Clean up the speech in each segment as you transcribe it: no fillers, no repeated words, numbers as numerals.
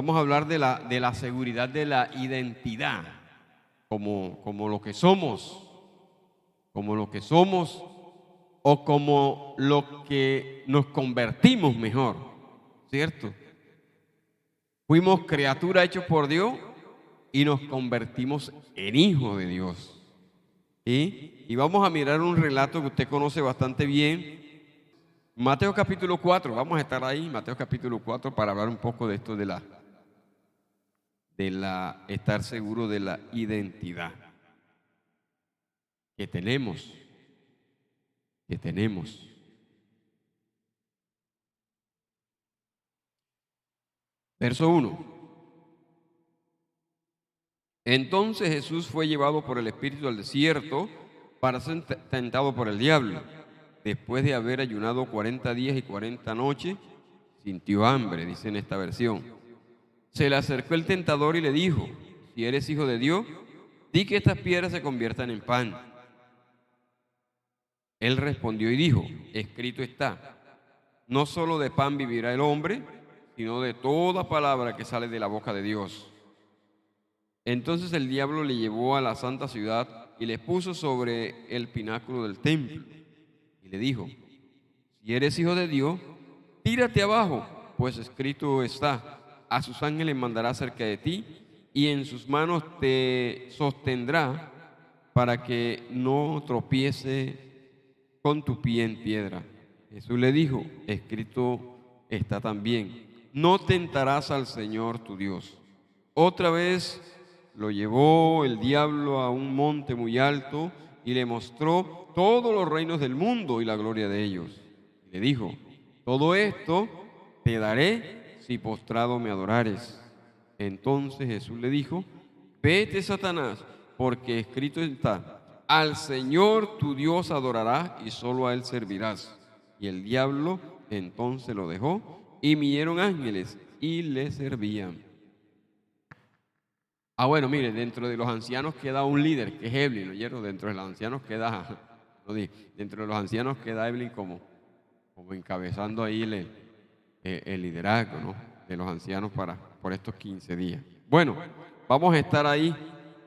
vamos a hablar de la seguridad de la identidad, como lo que somos, o como lo que nos convertimos mejor, ¿cierto? Fuimos criatura hechos por Dios y nos convertimos en hijos de Dios. ¿Sí? Y vamos a mirar un relato que usted conoce bastante bien. Mateo capítulo 4, vamos a estar ahí, Mateo capítulo 4, para hablar un poco de esto de estar seguro de la identidad que tenemos. Verso 1. Entonces Jesús fue llevado por el Espíritu al desierto para ser tentado por el diablo. Después de haber ayunado 40 días y 40 noches, sintió hambre, dice en esta versión. Se le acercó el tentador y le dijo: si eres hijo de Dios, di que estas piedras se conviertan en pan. Él respondió y dijo: escrito está, no solo de pan vivirá el hombre, sino de toda palabra que sale de la boca de Dios. Entonces el diablo le llevó a la santa ciudad y le puso sobre el pináculo del templo y le dijo: si eres hijo de Dios, tírate abajo, pues escrito está, a sus ángeles mandará cerca de ti y en sus manos te sostendrá para que no tropiece con tu pie en piedra. Jesús le dijo: escrito está también, no tentarás al Señor tu Dios. Otra vez lo llevó el diablo a un monte muy alto y le mostró todos los reinos del mundo y la gloria de ellos. Y le dijo: todo esto te daré si postrado me adorares. Entonces Jesús le dijo: vete, Satanás, porque escrito está, al Señor tu Dios adorarás y solo a Él servirás. Y el diablo entonces lo dejó y vinieron ángeles y le servían. Bueno, mire, dentro de los ancianos queda un líder, que es Evelyn, ¿no oyeron? Dentro de los ancianos queda, dentro de los ancianos queda Evelyn como encabezando ahí el liderazgo, ¿no?, de los ancianos por estos 15 días. Bueno, vamos a estar ahí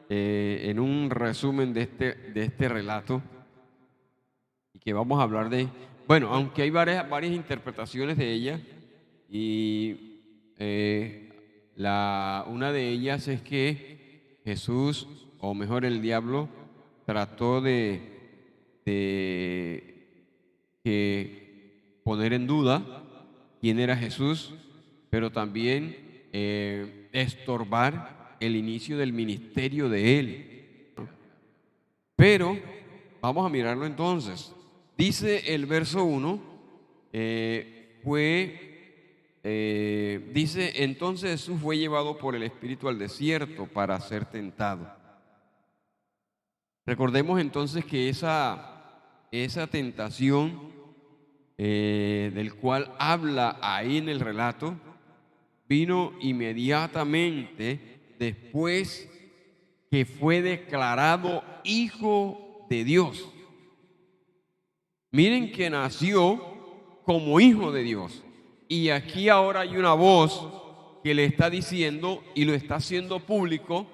en un resumen de este relato y que vamos a hablar bueno, aunque hay varias interpretaciones de ella y una de ellas es que Jesús, o mejor el diablo, trató de poner en duda quién era Jesús, pero también estorbar el inicio del ministerio de él, ¿no? Pero vamos a mirarlo entonces. Dice el verso 1, dice: entonces Jesús fue llevado por el Espíritu al desierto para ser tentado. Recordemos entonces que esa tentación del cual habla ahí en el relato vino inmediatamente después que fue declarado hijo de Dios. Miren que nació como hijo de Dios. Y aquí ahora hay una voz que le está diciendo, y lo está haciendo público,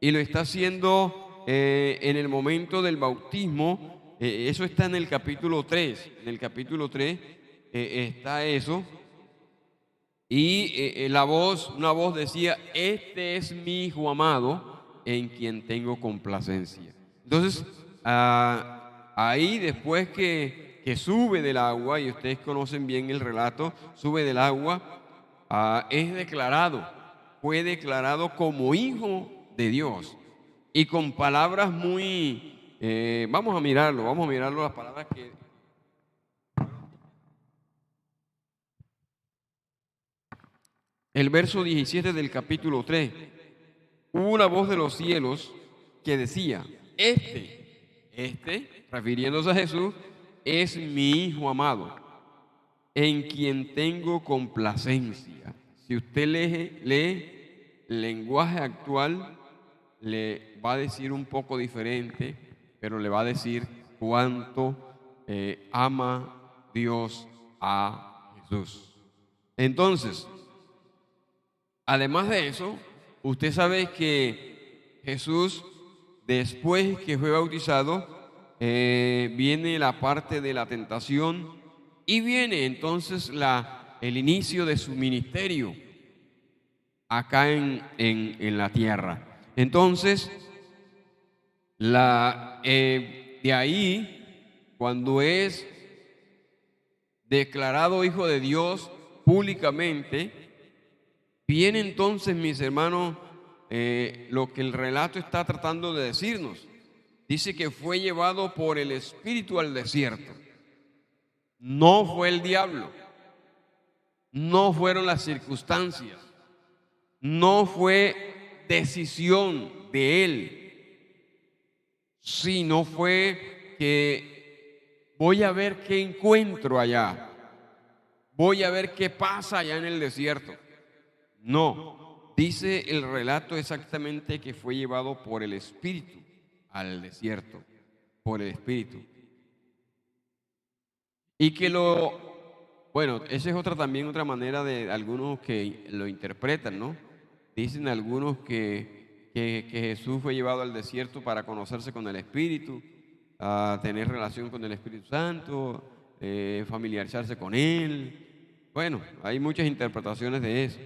y lo está haciendo en el momento del bautismo. Eso está en el capítulo 3. En el capítulo 3 está eso. Y una voz decía: este es mi hijo amado, en quien tengo complacencia. Entonces, ahí después que sube del agua, y ustedes conocen bien el relato, sube del agua, fue declarado como hijo de Dios. Y con palabras muy, vamos a mirarlo las palabras que... El verso 17 del capítulo 3, hubo una voz de los cielos que decía: refiriéndose a Jesús, es mi hijo amado, en quien tengo complacencia. Si usted lee lenguaje actual, le va a decir un poco diferente, pero le va a decir cuánto ama Dios a Jesús. Entonces, Además de eso, usted sabe que Jesús, después que fue bautizado, viene la parte de la tentación y viene entonces el inicio de su ministerio acá en la tierra. Entonces, de ahí, cuando es declarado hijo de Dios públicamente, viene entonces, mis hermanos, lo que el relato está tratando de decirnos. Dice que fue llevado por el Espíritu al desierto. No fue el diablo, no fueron las circunstancias, no fue decisión de él, sino fue que voy a ver qué encuentro allá, voy a ver qué pasa allá en el desierto. No, dice el relato exactamente que fue llevado por el Espíritu al desierto, por el Espíritu. Y que bueno, esa es también otra manera de algunos que lo interpretan, ¿no? Dicen algunos que Jesús fue llevado al desierto para conocerse con el Espíritu, a tener relación con el Espíritu Santo, familiarizarse con Él. Bueno, hay muchas interpretaciones de eso.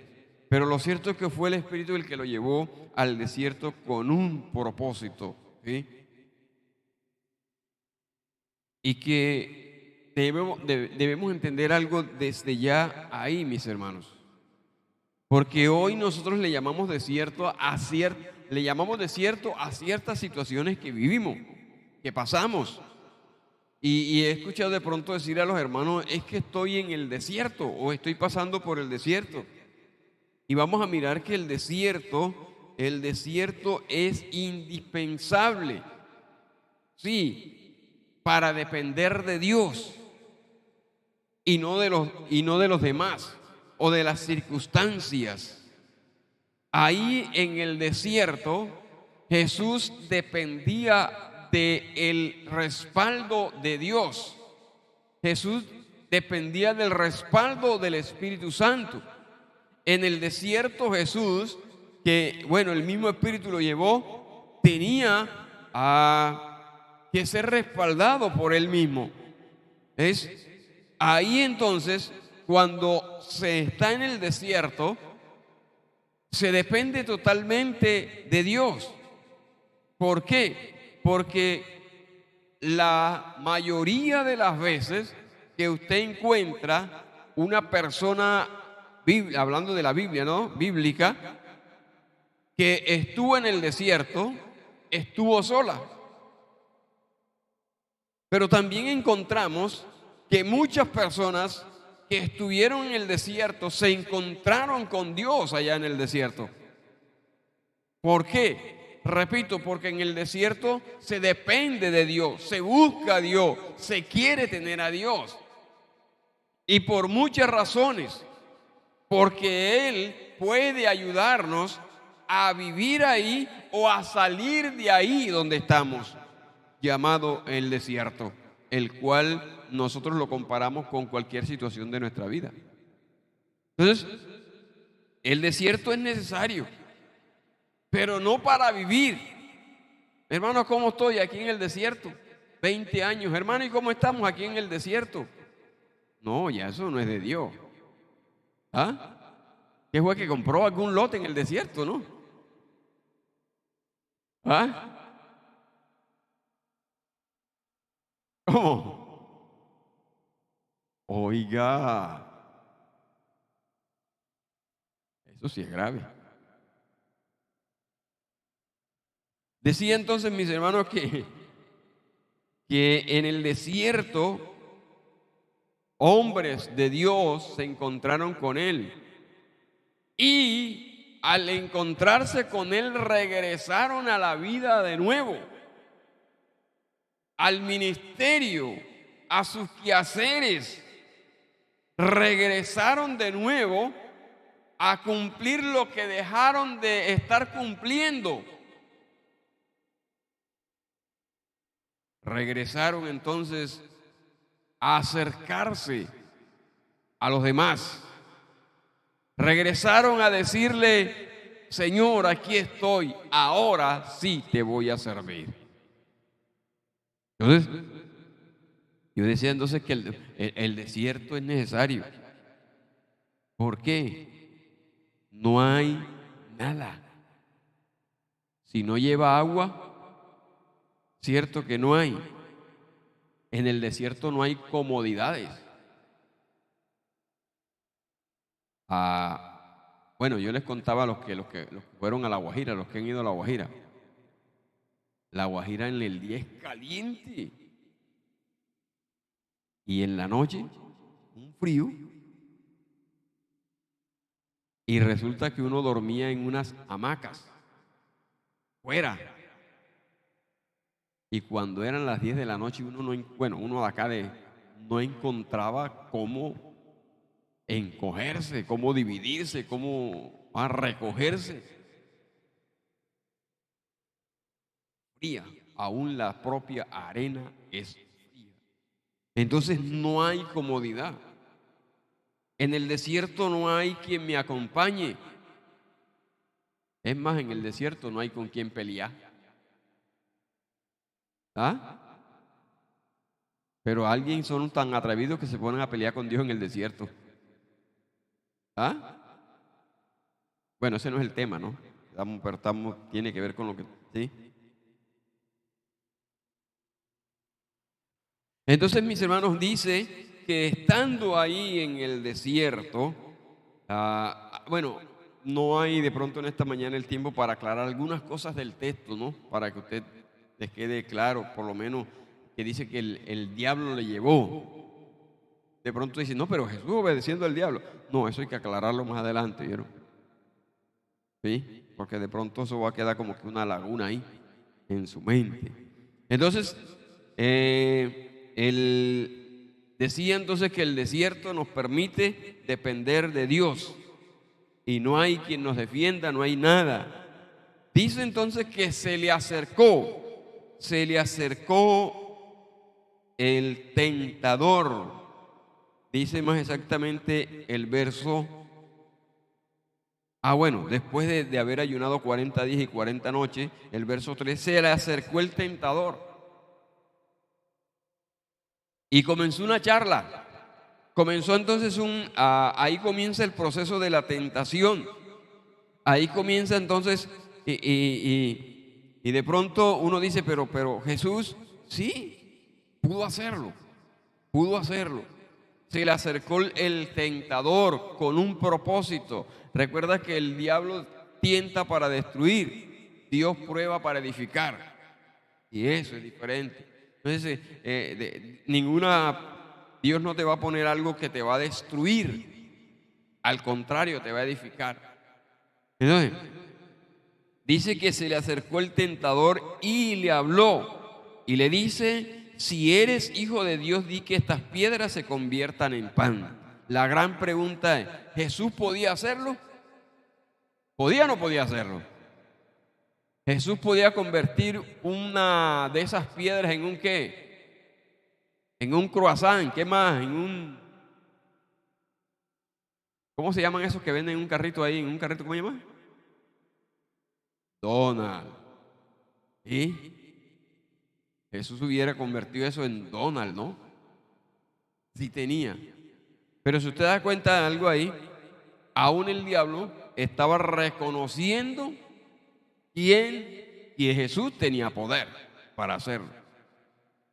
Pero lo cierto es que fue el Espíritu el que lo llevó al desierto con un propósito, ¿sí? Y que debemos entender algo desde ya ahí, mis hermanos. Porque hoy nosotros le llamamos desierto a ciertas situaciones que vivimos, que pasamos. Y he escuchado de pronto decir a los hermanos, es que estoy en el desierto o estoy pasando por el desierto. Y vamos a mirar que el desierto es indispensable, sí, para depender de Dios y no de los demás o de las circunstancias. Ahí en el desierto, Jesús dependía del respaldo de Dios. Jesús dependía del respaldo del Espíritu Santo. En el desierto Jesús, que bueno, el mismo Espíritu lo llevó, tenía que ser respaldado por él mismo. Es ahí entonces, cuando se está en el desierto, se depende totalmente de Dios. ¿Por qué? Porque la mayoría de las veces que usted encuentra una persona, hablando de la Biblia, ¿no? Bíblica, que estuvo en el desierto, estuvo sola. Pero también encontramos que muchas personas que estuvieron en el desierto se encontraron con Dios allá en el desierto. ¿Por qué? Repito, porque en el desierto se depende de Dios, se busca a Dios, se quiere tener a Dios. Y por muchas razones, porque Él puede ayudarnos a vivir ahí o a salir de ahí donde estamos, llamado el desierto, el cual nosotros lo comparamos con cualquier situación de nuestra vida. Entonces, el desierto es necesario, pero no para vivir. Hermanos, ¿cómo estoy aquí en el desierto? 20 años, hermano, ¿y cómo estamos aquí en el desierto? No, ya eso no es de Dios. ¿Ah? ¿Qué fue que compró algún lote en el desierto, no? ¿Ah? ¿Cómo? Oiga, eso sí es grave. Decía entonces, mis hermanos, que en el desierto hombres de Dios se encontraron con él y al encontrarse con él regresaron a la vida de nuevo, al ministerio, a sus quehaceres, regresaron de nuevo a cumplir lo que dejaron de estar cumpliendo. Regresaron entonces a acercarse a los demás, Regresaron a decirle: Señor, aquí estoy, ahora sí te voy a servir. Entonces, yo decía entonces que el desierto es necesario. ¿Por qué? No hay nada. Si no lleva agua, cierto que no hay. En el desierto no hay comodidades. Bueno, yo les contaba a los que fueron a La Guajira, los que han ido a La Guajira. La Guajira en el día es caliente y en la noche un frío. Y resulta que uno dormía en unas hamacas fuera. Y cuando eran las 10 de la noche, uno de acá no encontraba cómo encogerse, cómo dividirse, cómo recogerse. Fría, aún la propia arena es fría. Entonces no hay comodidad. En el desierto no hay quien me acompañe. Es más, en el desierto no hay con quien pelear. ¿Ah? Pero alguien son tan atrevidos que se ponen a pelear con Dios en el desierto. ¿Ah? Bueno, ese no es el tema, ¿no? Pero tiene que ver con lo que... ¿sí? Entonces, mis hermanos, dice que estando ahí en el desierto, bueno, no hay de pronto en esta mañana el tiempo para aclarar algunas cosas del texto, ¿no? Para que a usted les quede claro, por lo menos, que dice que el diablo le llevó. De pronto dice, no, pero Jesús obedeciendo al diablo. No, eso hay que aclararlo más adelante, ¿vieron? ¿Sí? Porque de pronto eso va a quedar como que una laguna ahí en su mente. Entonces, él decía entonces que el desierto nos permite depender de Dios y no hay quien nos defienda, no hay nada. Dice entonces que se le acercó el tentador. Dice más exactamente el verso. Bueno, después de haber ayunado 40 días y 40 noches, el verso 3, se le acercó el tentador y comenzó una charla. Comenzó entonces ahí comienza el proceso de la tentación. Ahí comienza entonces, y de pronto uno dice, pero Jesús, sí, pudo hacerlo, pudo hacerlo. Se le acercó el tentador con un propósito. Recuerda que el diablo tienta para destruir, Dios prueba para edificar. Y eso es diferente. Entonces, Dios no te va a poner algo que te va a destruir. Al contrario, te va a edificar. Entonces, dice que se le acercó el tentador y le habló. Y le dice, si eres hijo de Dios, di que estas piedras se conviertan en pan. La gran pregunta es, ¿Jesús podía hacerlo? ¿Podía o no podía hacerlo? Jesús podía convertir una de esas piedras en un ¿qué? En un croissant, ¿qué más? ¿Cómo se llaman esos que venden en un carrito ahí? ¿En un carrito, cómo se llama? Donald. ¿Y? Jesús hubiera convertido eso en Donald, ¿no? Sí tenía. Pero si usted da cuenta de algo ahí, aún el diablo estaba reconociendo que Jesús tenía poder para hacerlo.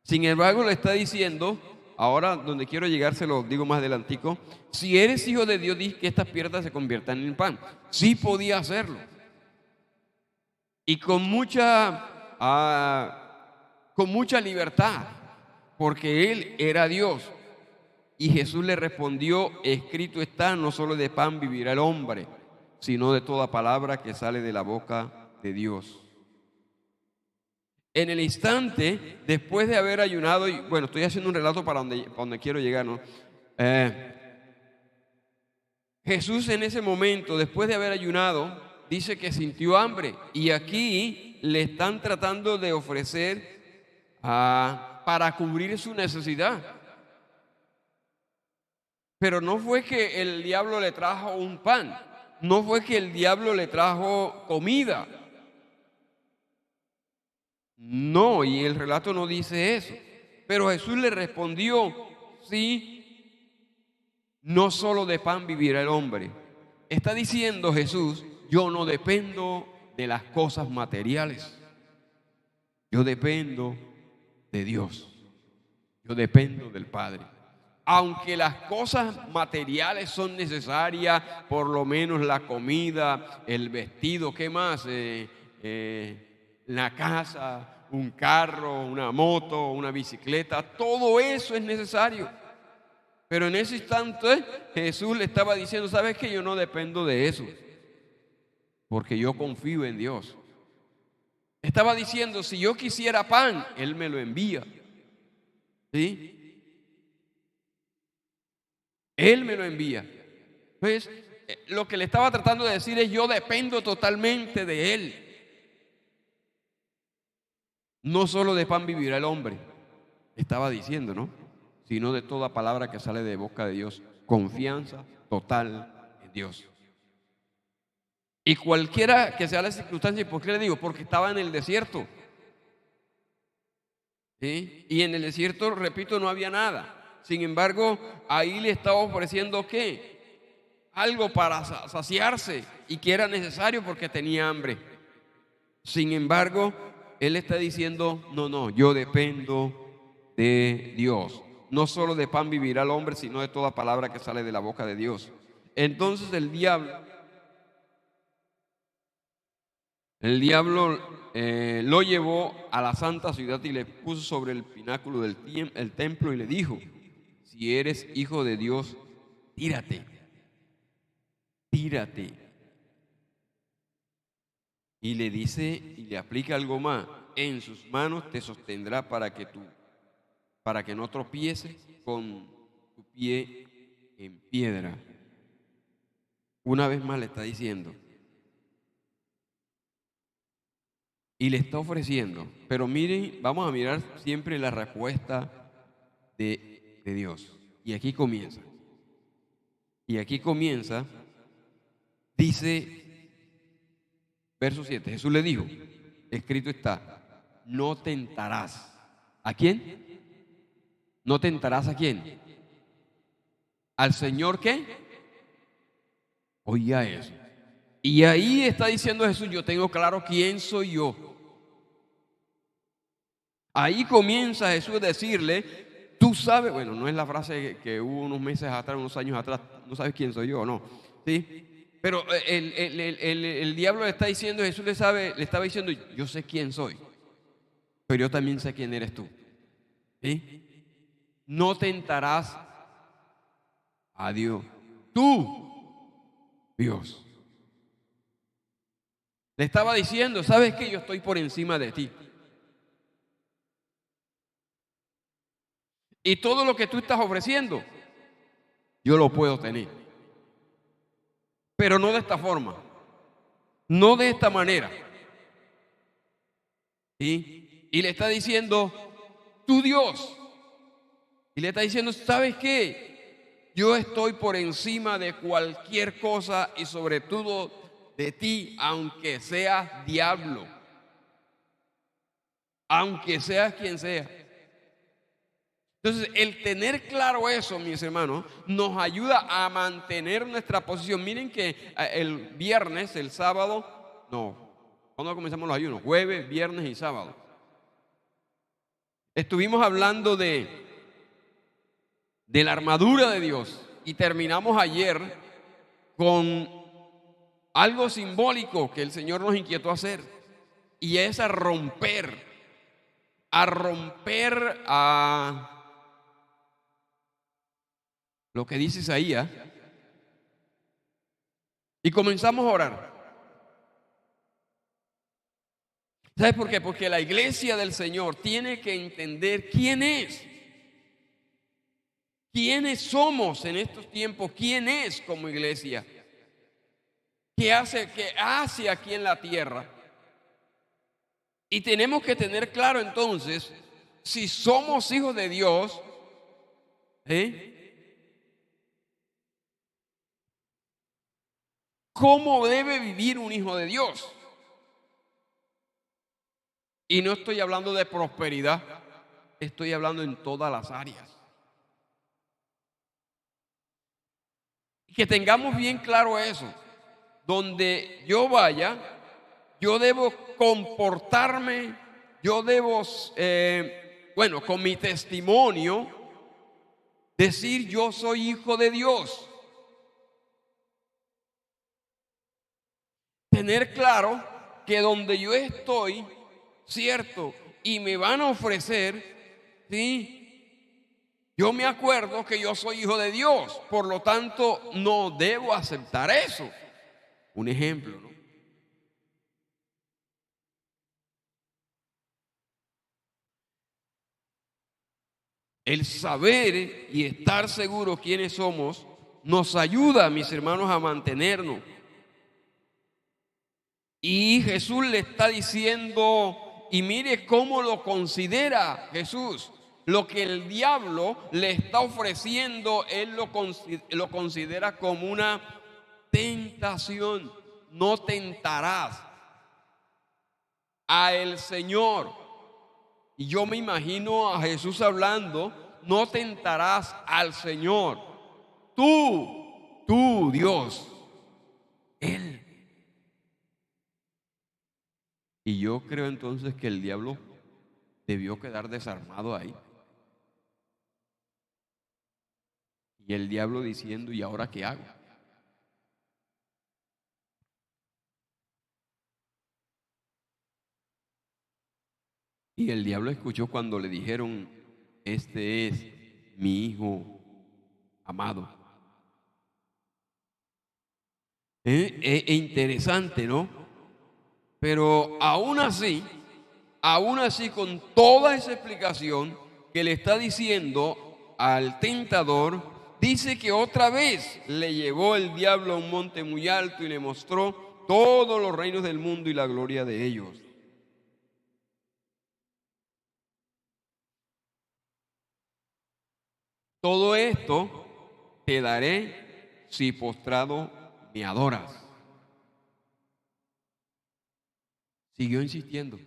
Sin embargo, le está diciendo, ahora donde quiero llegar se lo digo más adelantico, si eres hijo de Dios, di que estas piedras se conviertan en pan. Sí podía hacerlo. Y con mucha libertad, porque Él era Dios. Y Jesús le respondió, escrito está, no solo de pan vivirá el hombre, sino de toda palabra que sale de la boca de Dios. En el instante, después de haber ayunado, y bueno, estoy haciendo un relato para donde quiero llegar, ¿no? Jesús en ese momento, después de haber ayunado, dice que sintió hambre. Y aquí le están tratando de ofrecer para cubrir su necesidad. Pero no fue que el diablo le trajo un pan, no fue que el diablo le trajo comida. No, y el relato no dice eso. Pero Jesús le respondió, sí, no solo de pan vivirá el hombre. Está diciendo Jesús, yo no dependo de las cosas materiales. Yo dependo de Dios. Yo dependo del Padre. Aunque las cosas materiales son necesarias, por lo menos la comida, el vestido, ¿qué más? La casa, un carro, una moto, una bicicleta, todo eso es necesario. Pero en ese instante Jesús le estaba diciendo, ¿sabes qué? Yo no dependo de eso, porque yo confío en Dios. Estaba diciendo, si yo quisiera pan, Él me lo envía. ¿Sí? Él me lo envía. Pues lo que le estaba tratando de decir es, yo dependo totalmente de Él. No solo de pan vivirá el hombre, estaba diciendo, ¿no? Sino de toda palabra que sale de boca de Dios. Confianza total en Dios. Y cualquiera que sea la circunstancia, ¿por qué le digo? Porque estaba en el desierto. ¿Sí? Y en el desierto, repito, no había nada. Sin embargo, ahí le estaba ofreciendo ¿qué? Algo para saciarse y que era necesario porque tenía hambre. Sin embargo, él está diciendo, no, yo dependo de Dios. No solo de pan vivirá el hombre, sino de toda palabra que sale de la boca de Dios. Entonces el diablo lo llevó a la santa ciudad y le puso sobre el pináculo del el templo y le dijo, si eres hijo de Dios, tírate, tírate. Y le dice y le aplica algo más, en sus manos te sostendrá para que no tropieces con tu pie en piedra. Una vez más le está diciendo y le está ofreciendo, pero miren, vamos a mirar siempre la respuesta de Dios. Y aquí comienza. Dice, verso 7, Jesús le dijo, escrito está, no tentarás. ¿A quién? ¿No tentarás a quién? ¿Al Señor qué? Oiga eso. Y ahí está diciendo Jesús, yo tengo claro quién soy yo. Ahí comienza Jesús a decirle, tú sabes, bueno, no es la frase que hubo unos meses atrás, unos años atrás, no sabes quién soy yo, ¿no? ¿Sí? Pero el diablo le está diciendo, Jesús le estaba diciendo, yo sé quién soy, pero yo también sé quién eres tú. ¿Sí? No tentarás a Dios. Tú, Dios. Le estaba diciendo, ¿sabes qué? Yo estoy por encima de ti. Y todo lo que tú estás ofreciendo, yo lo puedo tener. Pero no de esta forma. No de esta manera. ¿Sí? Y le está diciendo, tú Dios. Y le está diciendo, ¿sabes qué? Yo estoy por encima de cualquier cosa y sobre todo de ti, aunque seas diablo. Aunque seas quien sea. Entonces, el tener claro eso, mis hermanos, nos ayuda a mantener nuestra posición. Miren que el viernes, el sábado, no, ¿cuándo comenzamos los ayunos? Jueves, viernes y sábado. Estuvimos hablando de la armadura de Dios y terminamos ayer con algo simbólico que el Señor nos inquietó a hacer y es a romper a lo que dice Isaías, y comenzamos a orar. ¿Sabes por qué? Porque la iglesia del Señor tiene que entender quién es, quiénes somos en estos tiempos, quién es como iglesia, qué hace aquí en la tierra. Y tenemos que tener claro entonces, si somos hijos de Dios, cómo debe vivir un hijo de Dios. Y no estoy hablando de prosperidad, estoy hablando en todas las áreas. Y que tengamos bien claro eso. Donde yo vaya, yo debo comportarme, yo debo, con mi testimonio, decir yo soy hijo de Dios. Tener claro que donde yo estoy, cierto, y me van a ofrecer, ¿sí? Yo me acuerdo que yo soy hijo de Dios, por lo tanto no debo aceptar eso. Un ejemplo, ¿no? El saber y estar seguro quiénes somos nos ayuda, mis hermanos, a mantenernos. Y Jesús le está diciendo, y mire cómo lo considera Jesús. Lo que el diablo le está ofreciendo, él lo considera como una tentación. No tentarás a el Señor. Y yo me imagino a Jesús hablando, no tentarás al Señor. Tú, Dios, Él. Y yo creo entonces que el diablo debió quedar desarmado ahí. Y el diablo diciendo, ¿y ahora qué hago? Y el diablo escuchó cuando le dijeron, este es mi hijo amado. Es interesante, ¿no? Pero aún así, con toda esa explicación que le está diciendo al tentador, dice que otra vez le llevó el diablo a un monte muy alto y le mostró todos los reinos del mundo y la gloria de ellos. Todo esto te daré si postrado me adoras. Siguió insistiendo.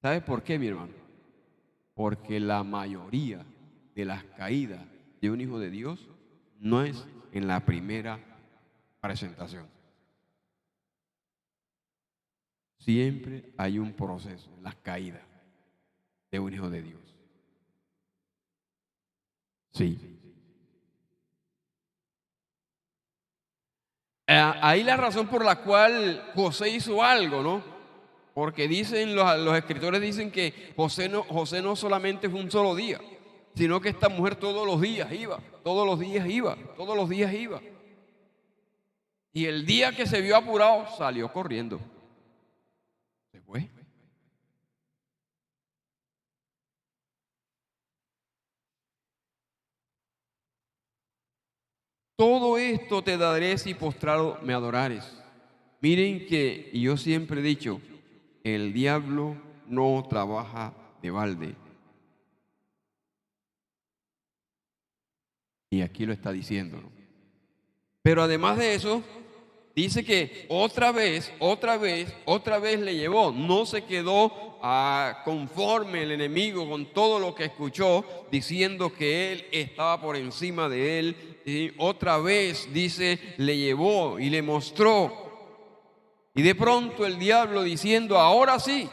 ¿Sabes por qué, mi hermano? Porque la mayoría de las caídas de un hijo de Dios no es en la primera presentación. Siempre hay un proceso en las caídas de un hijo de Dios. Sí. Ahí la razón por la cual José hizo algo, ¿no? Porque dicen los escritores dicen que José no solamente fue un solo día, sino que esta mujer todos los días iba, todos los días iba, todos los días iba. Y el día que se vio apurado, salió corriendo. Se fue. Todo esto te daré si postrado me adorares. Miren que yo siempre he dicho, el diablo no trabaja de balde. Y aquí lo está diciendo, ¿no? Pero además de eso, dice que otra vez le llevó. No se quedó conforme el enemigo con todo lo que escuchó, diciendo que él estaba por encima de él. Y otra vez, dice, le llevó y le mostró. Y de pronto el diablo diciendo, ahora sí,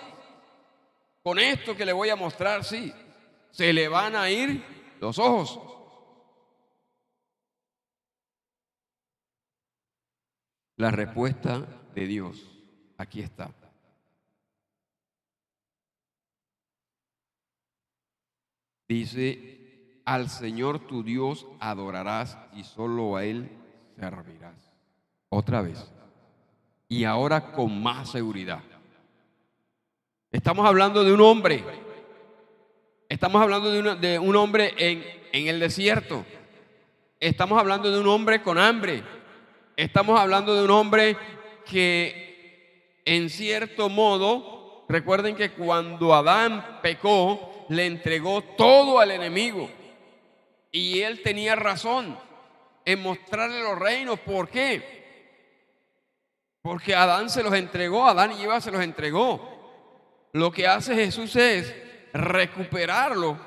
con esto que le voy a mostrar, sí, se le van a ir los ojos. La respuesta de Dios, aquí está. Dice, al Señor tu Dios adorarás y solo a Él servirás. Otra vez. Y ahora con más seguridad. Estamos hablando de un hombre. Estamos hablando de un hombre en el desierto. Estamos hablando de un hombre con hambre. Estamos hablando de un hombre que en cierto modo, recuerden que cuando Adán pecó, le entregó todo al enemigo. Y él tenía razón en mostrarle los reinos. ¿Por qué? Porque Adán se los entregó, Adán y Eva se los entregó. Lo que hace Jesús es recuperarlo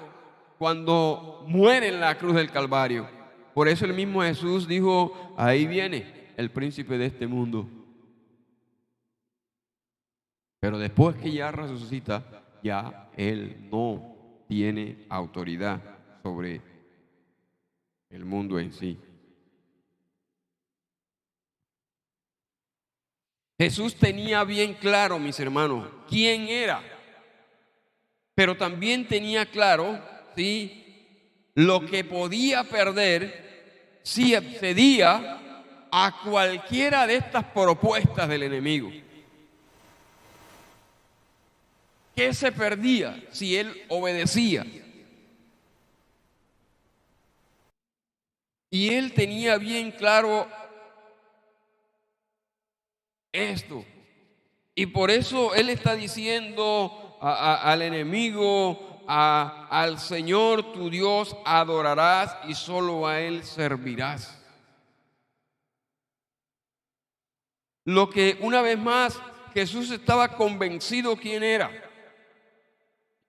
cuando muere en la cruz del Calvario. Por eso el mismo Jesús dijo, ahí viene el príncipe de este mundo. Pero después que ya resucita, ya él no tiene autoridad sobre el mundo en sí. Jesús tenía bien claro, mis hermanos, quién era, pero también tenía claro, ¿sí?, lo que podía perder si accedía a cualquiera de estas propuestas del enemigo. ¿Qué se perdía si él obedecía? Y él tenía bien claro esto. Y por eso él está diciendo al enemigo, al Señor tu Dios adorarás y solo a Él servirás. Lo que una vez más Jesús estaba convencido quién era.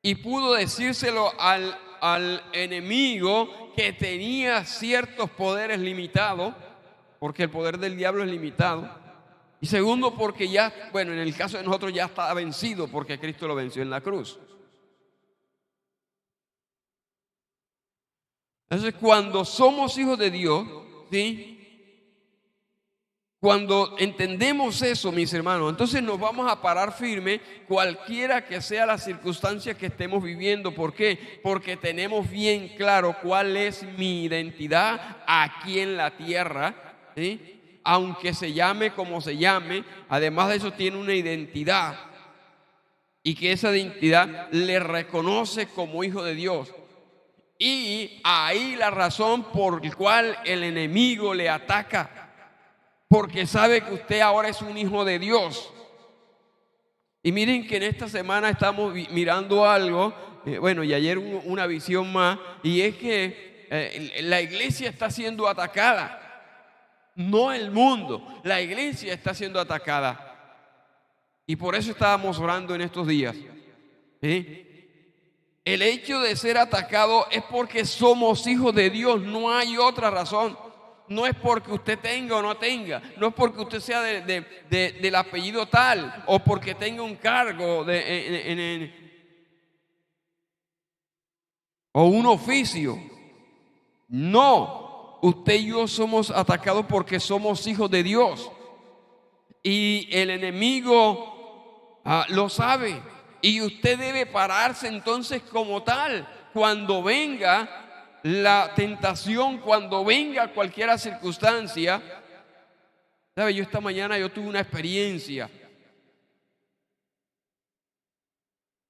Y pudo decírselo al enemigo que tenía ciertos poderes limitados, porque el poder del diablo es limitado. Y segundo, porque ya, bueno, en el caso de nosotros ya está vencido, porque Cristo lo venció en la cruz. Entonces, cuando somos hijos de Dios, ¿sí?, cuando entendemos eso, mis hermanos, entonces nos vamos a parar firme cualquiera que sea la circunstancia que estemos viviendo. ¿Por qué? Porque tenemos bien claro cuál es mi identidad aquí en la tierra, ¿sí? Aunque se llame como se llame, además de eso tiene una identidad y que esa identidad le reconoce como hijo de Dios. Y ahí la razón por la cual el enemigo le ataca, porque sabe que usted ahora es un hijo de Dios. Y miren que en esta semana estamos mirando algo, bueno, y ayer una visión más, y es que la iglesia está siendo atacada. No el mundo, la iglesia está siendo atacada. Y por eso estábamos orando en estos días. El hecho de ser atacado es porque somos hijos de Dios, no hay otra razón. No es porque usted tenga o no tenga, no es porque usted sea del apellido tal o porque tenga un cargo o un oficio. No, usted y yo somos atacados porque somos hijos de Dios. Y el enemigo lo sabe. Y usted debe pararse entonces como tal cuando venga la tentación, cuando venga cualquier circunstancia. ¿Sabe? Yo esta mañana tuve una experiencia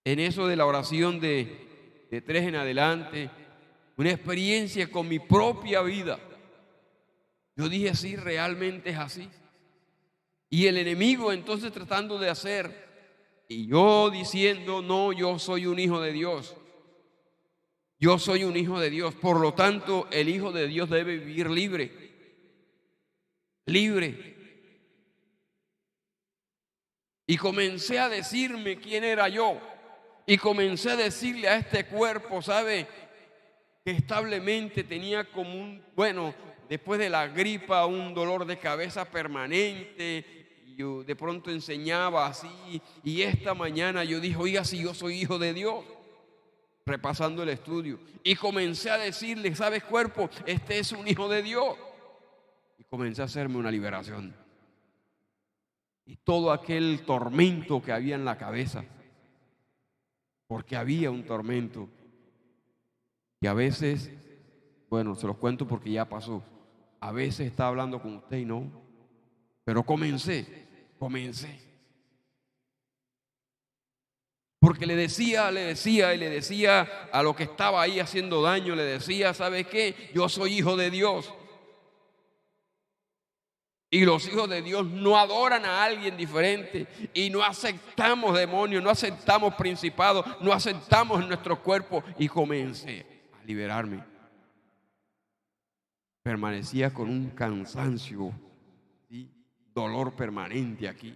en eso de la oración de 3 en adelante, una experiencia con mi propia vida. Yo dije, sí, realmente es así. Y el enemigo entonces tratando de hacer, y yo diciendo, no, yo soy un hijo de Dios. Yo soy un hijo de Dios, por lo tanto el hijo de Dios debe vivir libre. Libre. Y comencé a decirme quién era yo. Y comencé a decirle a este cuerpo, ¿sabe?, que establemente tenía como después de la gripa, un dolor de cabeza permanente. Y yo de pronto enseñaba así. Y esta mañana yo dije, oiga, si yo soy hijo de Dios, repasando el estudio, y comencé a decirle, ¿sabes, cuerpo? Este es un hijo de Dios. Y comencé a hacerme una liberación. Y todo aquel tormento que había en la cabeza, porque había un tormento, y a veces, bueno, se los cuento porque ya pasó, a veces estaba hablando con usted y no, pero comencé. Porque le decía a lo que estaba ahí haciendo daño, le decía, ¿sabes qué? Yo soy hijo de Dios. Y los hijos de Dios no adoran a alguien diferente. Y no aceptamos demonios, no aceptamos principados, no aceptamos en nuestro cuerpo. Y comencé a liberarme. Permanecía con un cansancio, ¿sí?, dolor permanente aquí.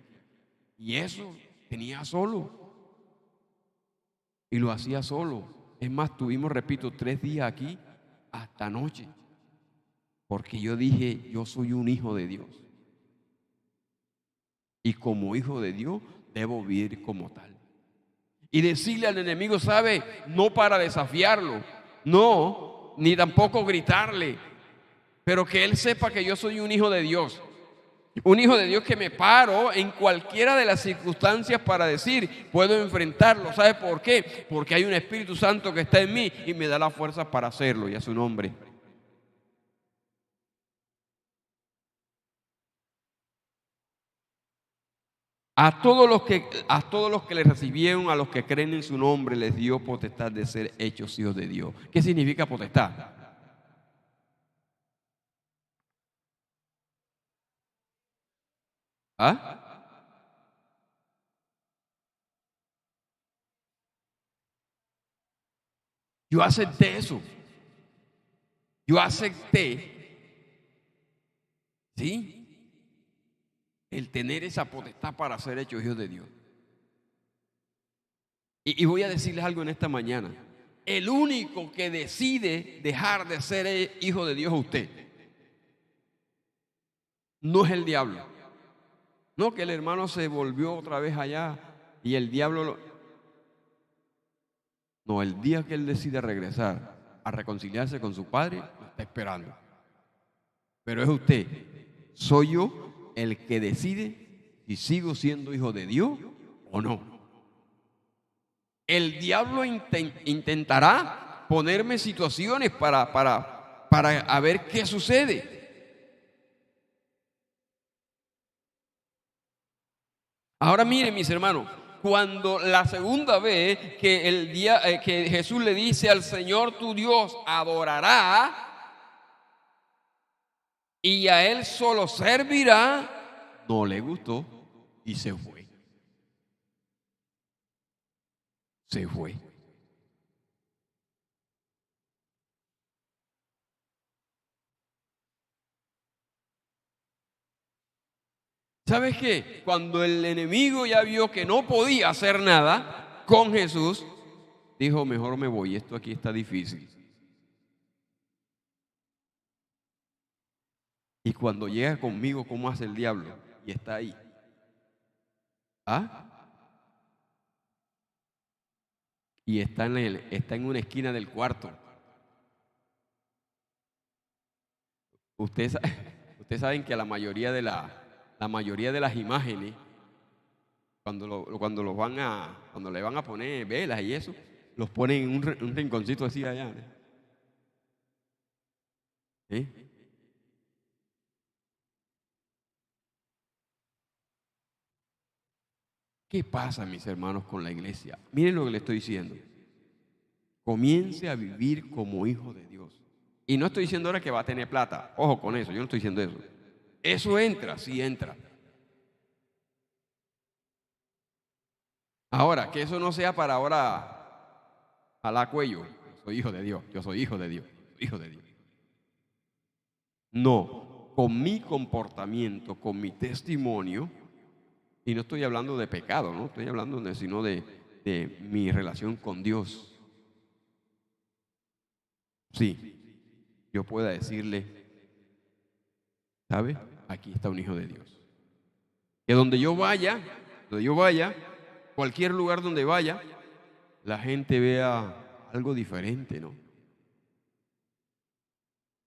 Y eso tenía solo. Y lo hacía solo. Es más, tuvimos, repito, 3 días aquí hasta anoche. Porque yo dije, yo soy un hijo de Dios. Y como hijo de Dios, debo vivir como tal. Y decirle al enemigo, ¿sabe? No para desafiarlo, no, ni tampoco gritarle, pero que él sepa que yo soy un hijo de Dios. Un hijo de Dios que me paro en cualquiera de las circunstancias para decir, puedo enfrentarlo. ¿Sabe por qué? Porque hay un Espíritu Santo que está en mí y me da la fuerza para hacerlo, y a su nombre. A todos los que le recibieron, a los que creen en su nombre, les dio potestad de ser hechos hijos de Dios. ¿Qué significa potestad? ¿Ah? Yo acepté eso. Yo acepté, ¿sí? El tener esa potestad para ser hechos hijos de Dios. Y voy a decirles algo en esta mañana. El único que decide dejar de ser hijo de Dios es usted. No es el diablo. No, que el hermano se volvió otra vez allá y el diablo No, el día que él decide regresar a reconciliarse con su padre, lo está esperando. Pero es usted. Soy yo el que decide si sigo siendo hijo de Dios o no. El diablo intentará ponerme situaciones para a ver qué sucede. Ahora miren, mis hermanos, cuando la segunda vez que que Jesús le dice al Señor tu Dios adorará y a él solo servirá, no le gustó y se fue. Se fue. ¿Sabes qué? Cuando el enemigo ya vio que no podía hacer nada con Jesús, dijo, mejor me voy, esto aquí está difícil. Y cuando llega conmigo, ¿cómo hace el diablo? Y está ahí. ¿Ah? Y está en una esquina del cuarto. Ustedes, ustedes saben que la mayoría de las imágenes, cuando le van a poner velas y eso, los ponen en un rinconcito así allá, ¿no? ¿Sí? ¿Qué pasa, mis hermanos, con la iglesia? Miren lo que le estoy diciendo. Comience a vivir como hijo de Dios. Y no estoy diciendo ahora que va a tener plata. Ojo con eso, yo no estoy diciendo eso. Eso entra, sí entra. Ahora, que eso no sea para ahora jalar cuello. Yo soy hijo de Dios, yo soy hijo de Dios, hijo de Dios. No, con mi comportamiento, con mi testimonio, y no estoy hablando de pecado, no estoy hablando sino de mi relación con Dios. Sí, yo pueda decirle, ¿sabe? Aquí está un hijo de Dios. Que donde yo vaya, cualquier lugar donde vaya, la gente vea algo diferente, ¿no?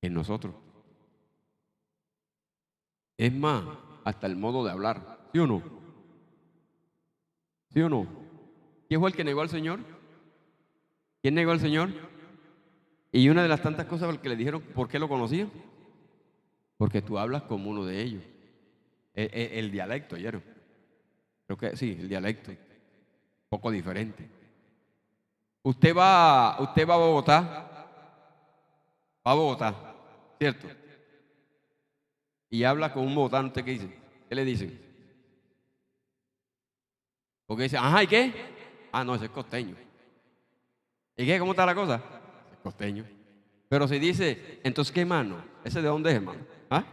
En nosotros. Es más, hasta el modo de hablar, ¿sí o no? ¿Sí o no? ¿Quién fue el que negó al Señor? ¿Quién negó al Señor? Y una de las tantas cosas que le dijeron, ¿por qué lo conocían? Porque tú hablas como uno de ellos. El dialecto, ¿oyeron? Creo que sí, el dialecto. Un poco diferente. Usted va a Bogotá, ¿cierto? Y habla con un bogotano, ¿qué dice? ¿Qué le dicen? Porque dice, ajá, ¿y qué? Ah, no, ese es costeño. ¿Y qué? ¿Cómo está la cosa? Es costeño. Pero si dice, entonces, ¿qué hermano? ¿Ese de dónde es, hermano? ¿Ah?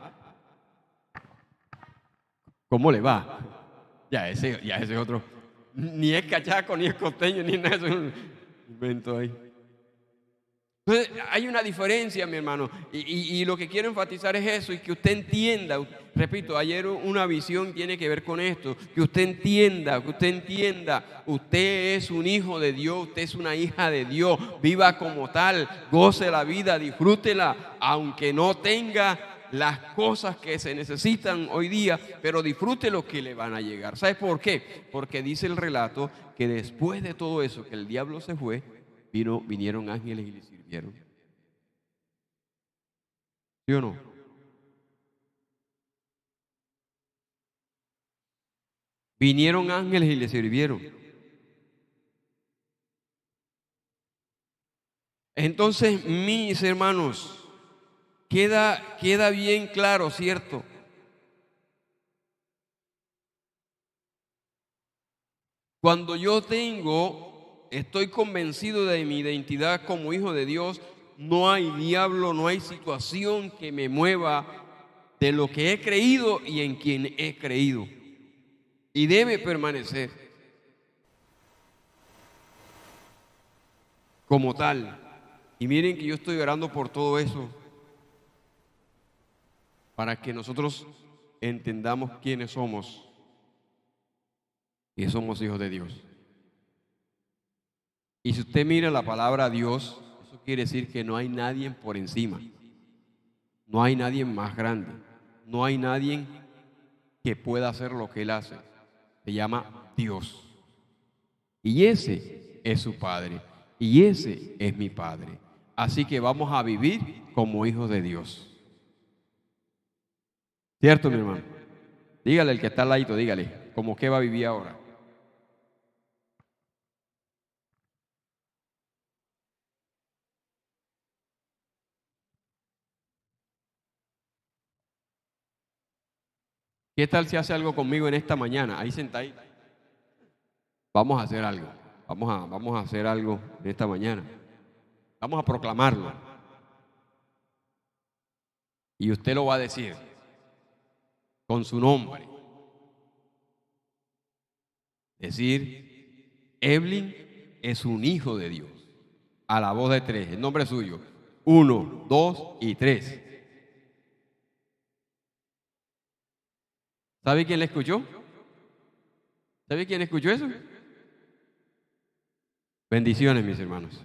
¿Cómo le va? Ya ese es otro. Ni es cachaco, ni es costeño, ni nada. Eso es un invento ahí. Entonces, hay una diferencia, mi hermano, y lo que quiero enfatizar es eso, y que usted entienda, repito, ayer una visión tiene que ver con esto, que usted entienda, usted es un hijo de Dios, usted es una hija de Dios, viva como tal, goce la vida, disfrútela, aunque no tenga las cosas que se necesitan hoy día, pero disfrute lo que le van a llegar. ¿Sabe por qué? Porque dice el relato que después de todo eso, que el diablo se fue, vinieron ángeles y le sirvieron. ¿Sí o no? Vinieron ángeles y le sirvieron. Entonces, mis hermanos, queda bien claro, ¿cierto? Cuando estoy convencido de mi identidad como hijo de Dios, no hay diablo, no hay situación que me mueva de lo que he creído y en quien he creído. Y debe permanecer como tal. Y miren que yo estoy orando por todo eso, para que nosotros entendamos quiénes somos y somos hijos de Dios. Y si usted mira la palabra Dios, eso quiere decir que no hay nadie por encima, no hay nadie más grande, no hay nadie que pueda hacer lo que Él hace. Se llama Dios. Y ese es su Padre. Y ese es mi Padre. Así que vamos a vivir como hijos de Dios. ¿Cierto, mi hermano? Dígale al que está al ladito, dígale, ¿cómo que va a vivir ahora? ¿Qué tal si hace algo conmigo en esta mañana? Ahí sentadito. Vamos a hacer algo. Vamos a hacer algo en esta mañana. Vamos a proclamarlo. Y usted lo va a decir con su nombre. Decir, Evelyn es un hijo de Dios. A la voz de tres, el nombre suyo. 1, 2 y 3. ¿Sabe quién le escuchó? ¿Sabe quién escuchó eso? Bendiciones, mis hermanos.